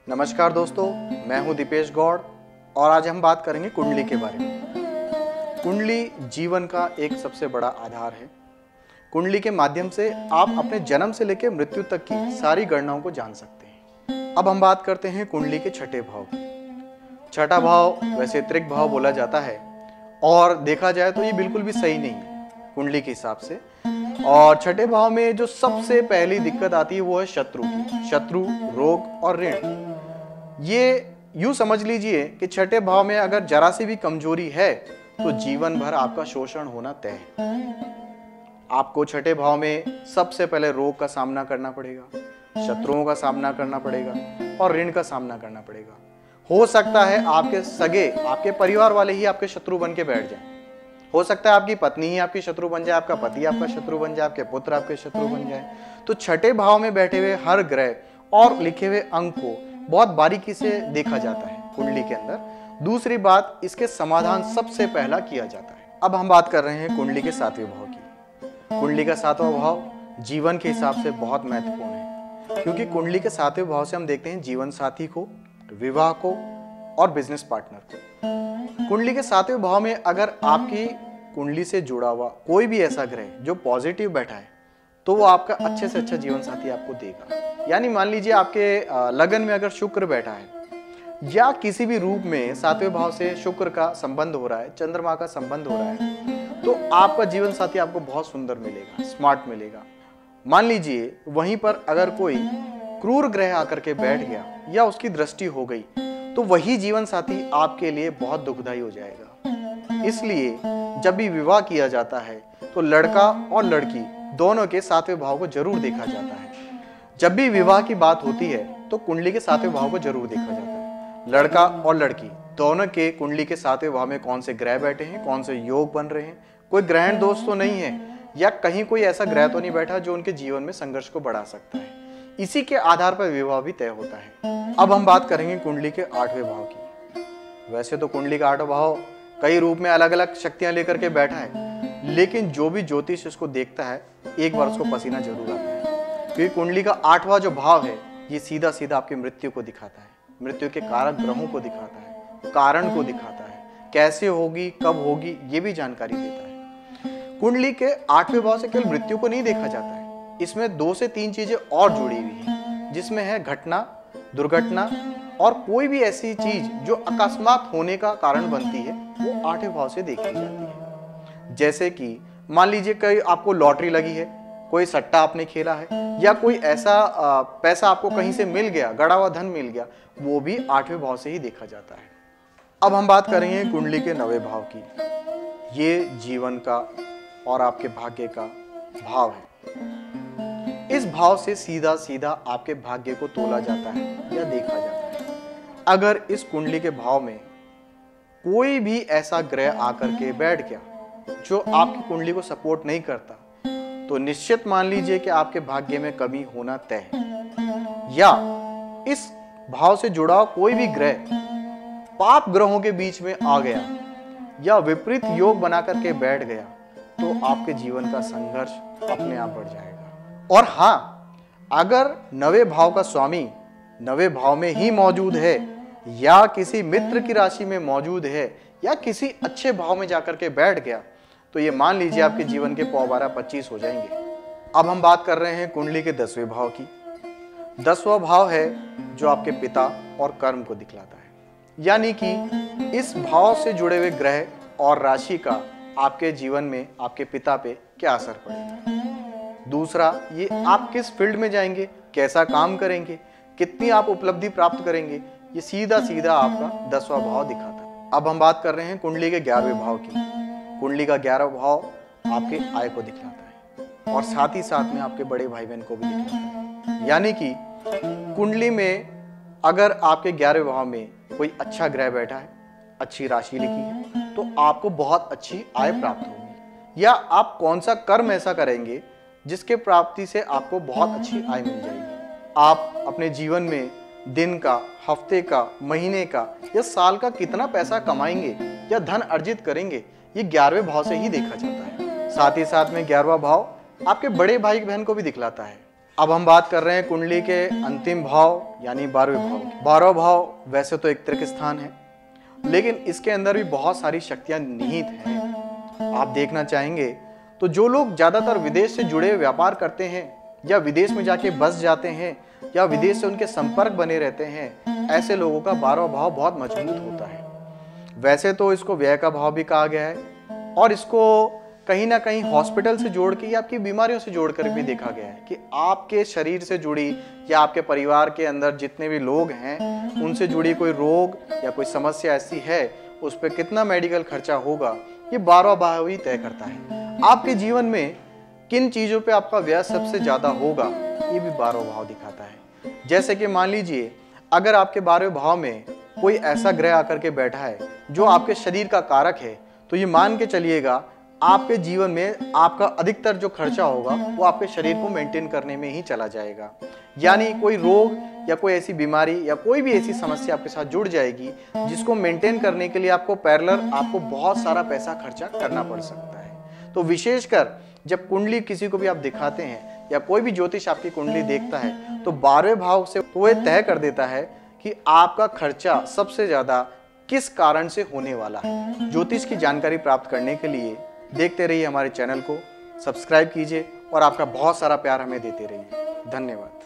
नमस्कार दोस्तों, मैं हूं दीपेश गौड़ और आज हम बात करेंगे कुंडली के बारे में। कुंडली जीवन का एक सबसे बड़ा आधार है। कुंडली के माध्यम से आप अपने जन्म से लेकर मृत्यु तक की सारी गणनाओं को जान सकते हैं। अब हम बात करते हैं कुंडली के छठे भाव की। छठा भाव वैसे त्रिक भाव बोला जाता है और देखा जाए तो ये बिल्कुल भी सही नहीं है कुंडली के हिसाब से। और छठे भाव में जो सबसे पहली दिक्कत आती है वो है शत्रु की। शत्रु, रोग और ऋण। ये यूं समझ लीजिए कि छठे भाव में अगर जरा सी भी कमजोरी है तो जीवन भर आपका शोषण होना तय है। आपको छठे भाव में सबसे पहले रोग का सामना करना पड़ेगा, शत्रुओं का सामना करना पड़ेगा और ऋण का सामना करना पड़ेगा। हो सकता है आपके सगे, आपके परिवार वाले ही आपके शत्रु बन के बैठ जाएं। हो सकता है आपकी पत्नी ही आपकी शत्रु बन जाए, आपका पति आपका शत्रु बन जाए, आपके पुत्र आपके शत्रु बन जाए। तो छठे भाव में बैठे हुए हर ग्रह और लिखे हुए अंक को बहुत बारीकी से देखा जाता है कुंडली के अंदर। दूसरी बात, इसके समाधान सबसे पहला किया जाता है। अब हम बात कर रहे हैं कुंडली के सातवें भाव की। कुंडली का सातवां भाव जीवन के हिसाब से बहुत महत्वपूर्ण है, क्योंकि कुंडली के सातवें भाव से हम देखते हैं जीवन साथी को, विवाह को और बिजनेस पार्टनर को। कुंडली के सातवें भाव में अगर आपकी कुंडली से जुड़ा हुआ कोई भी ऐसा ग्रह जो पॉजिटिव बैठा है तो वो आपका अच्छे से अच्छा जीवन साथी आपको देगा। यानी मान लीजिए आपके लगन में अगर शुक्र बैठा है या किसी भी रूप में सातवें भाव से शुक्र का संबंध हो रहा है, चंद्रमा का संबंध हो रहा है, तो आपका जीवन साथी आपको बहुत सुंदर मिलेगा, स्मार्ट मिलेगा। मान लीजिए वहीं पर अगर कोई क्रूर ग्रह आकर के बैठ गया या उसकी दृष्टि हो गई तो वही जीवन साथी आपके लिए बहुत दुखदायी हो जाएगा। इसलिए जब भी विवाह किया जाता है तो लड़का और लड़की दोनों के सातवें भाव को जरूर देखा जाता है। जब भी विवाह की बात होती है तो कुंडली के सातवें भाव को जरूर देखा जाता है। लड़का और लड़की दोनों के कुंडली के सातवें भाव में कौन से ग्रह बैठे हैं, कौन से योग बन रहे हैं, कोई ग्रहण दोष तो नहीं है या कहीं कोई ऐसा ग्रह तो नहीं बैठा जो उनके जीवन में संघर्ष को बढ़ा सकता है। इसी के आधार पर विवाह भी तय होता है। अब हम बात करेंगे कुंडली के आठवें भाव की। वैसे तो कुंडली का आठवां भाव कई रूप में अलग अलग शक्तियां लेकर के बैठा है, लेकिन जो भी ज्योतिष इसको देखता है एक बार उसको पसीना जरूर आता है, क्योंकि कुंडली का आठवां जो भाव है ये सीधा सीधा आपकी मृत्यु को दिखाता है, मृत्यु के कारक ग्रहों को दिखाता है, कारण को दिखाता है, कैसे होगी, कब होगी, ये भी जानकारी देता है। कुंडली के आठवें भाव से केवल मृत्यु को नहीं देखा जाता है, इसमें 2 से 3 चीजें और जुड़ी हुई हैं, जिसमें है घटना, दुर्घटना और कोई भी ऐसी चीज जो अकस्मात होने का कारण बनती है वो आठवें भाव से देखी जाती है। जैसे कि मान लीजिए कहीं आपको लॉटरी लगी है, कोई सट्टा आपने खेला है या कोई ऐसा पैसा आपको कहीं से मिल गया, गड़ा हुआ धन मिल गया, वो भी आठवें भाव से ही देखा जाता है। अब हम बात करेंगे कुंडली के 9वें भाव की। ये जीवन का और आपके भाग्य का भाव है। इस भाव से सीधा सीधा आपके भाग्य को तोला जाता है या देखा जाता है। अगर इस कुंडली के भाव में कोई भी ऐसा ग्रह आकर के बैठ गया जो आपकी कुंडली को सपोर्ट नहीं करता तो निश्चित मान लीजिए कि आपके भाग्य में कमी होना तय है। या इस भाव से जुड़ा कोई भी ग्रह पाप ग्रहों के बीच में आ गया या विपरीत योग बना करके बैठ गया तो आपके जीवन का संघर्ष अपने आप बढ़ जाएगा। और हाँ, अगर 9वें भाव का स्वामी 9वें भाव में ही मौजूद है या किसी मित्र की राशि में मौजूद है या किसी अच्छे भाव में जाकर के बैठ गया तो ये मान लीजिए आपके जीवन के पौ 12-25 हो जाएंगे। अब हम बात कर रहे हैं कुंडली के 10वें भाव की। 10वां भाव है जो आपके पिता और कर्म को दिखलाता है, यानी कि इस भाव से जुड़े हुए ग्रह और राशि का आपके जीवन में आपके पिता पे क्या असर पड़ेगा। दूसरा, ये आप किस फील्ड में जाएंगे, कैसा काम करेंगे, कितनी आप उपलब्धि प्राप्त करेंगे, ये सीधा सीधा आपका 10वां भाव दिखाता है। अब हम बात कर रहे हैं कुंडली के 11वें भाव की। कुंडली का 11वां भाव आपके आय को दिखलाता है और साथ ही साथ में आपके बड़े भाई बहन को भी दिखलाता है। यानी कि कुंडली में अगर आपके 11वें भाव में कोई अच्छा ग्रह बैठा है, अच्छी राशि लिखी है, तो आपको बहुत अच्छी आय प्राप्त होगी। या आप कौन सा कर्म ऐसा करेंगे जिसके प्राप्ति से आपको बहुत अच्छी आय मिल जाएगी। आप अपने जीवन में दिन का, हफ्ते का, महीने का या साल का कितना पैसा कमाएंगे या धन अर्जित करेंगे, ये 11वें भाव से ही देखा जाता है। साथ ही साथ में 11वां भाव आपके बड़े भाई बहन को भी दिखलाता है। अब हम बात कर रहे हैं कुंडली के अंतिम भाव यानी 12वें भाव की। 12वां भाव वैसे तो एक त्रिक स्थान है, लेकिन इसके अंदर भी बहुत सारी शक्तियां निहित हैं। आप देखना चाहेंगे तो जो लोग ज्यादातर विदेश से जुड़े व्यापार करते हैं या विदेश में जाके बस जाते हैं या विदेश से उनके संपर्क बने रहते हैं, ऐसे लोगों का 12वां भाव बहुत मजबूत होता है। वैसे तो इसको व्यय का भाव भी कहा गया है और इसको कहीं ना कहीं हॉस्पिटल से जोड़ के या आपकी बीमारियों से जोड़कर भी देखा गया है कि आपके शरीर से जुड़ी या आपके परिवार के अंदर जितने भी लोग हैं उनसे जुड़ी कोई रोग या कोई समस्या ऐसी है, उस पर कितना मेडिकल खर्चा होगा, ये 12वां भाव ही तय करता है। आपके जीवन में किन चीजों पे आपका व्यय सबसे ज्यादा होगा, ये भी 12वां भाव दिखाता है। जैसे कि मान लीजिए अगर आपके 12वें भाव में कोई ऐसा ग्रह आकर के बैठा है जो आपके शरीर का कारक है, तो ये मान के चलिएगा आपके जीवन में आपका अधिकतर जो खर्चा होगा वो आपके शरीर को मेंटेन करने में ही चला जाएगा। यानी कोई रोग या कोई ऐसी बीमारी या कोई भी ऐसी समस्या आपके साथ जुड़ जाएगी जिसको मेंटेन करने के लिए आपको पैरेलल आपको बहुत सारा पैसा खर्चा करना पड़ सकता है। तो विशेषकर जब कुंडली किसी को भी आप दिखाते हैं या कोई भी ज्योतिष आपकी कुंडली देखता है तो 12वें भाव से वो ये तय कर देता है कि आपका खर्चा सबसे ज्यादा किस कारण से होने वाला है। ज्योतिष की जानकारी प्राप्त करने के लिए देखते रहिए हमारे चैनल को, सब्सक्राइब कीजिए और आपका बहुत सारा प्यार हमें देते रहिए। धन्यवाद।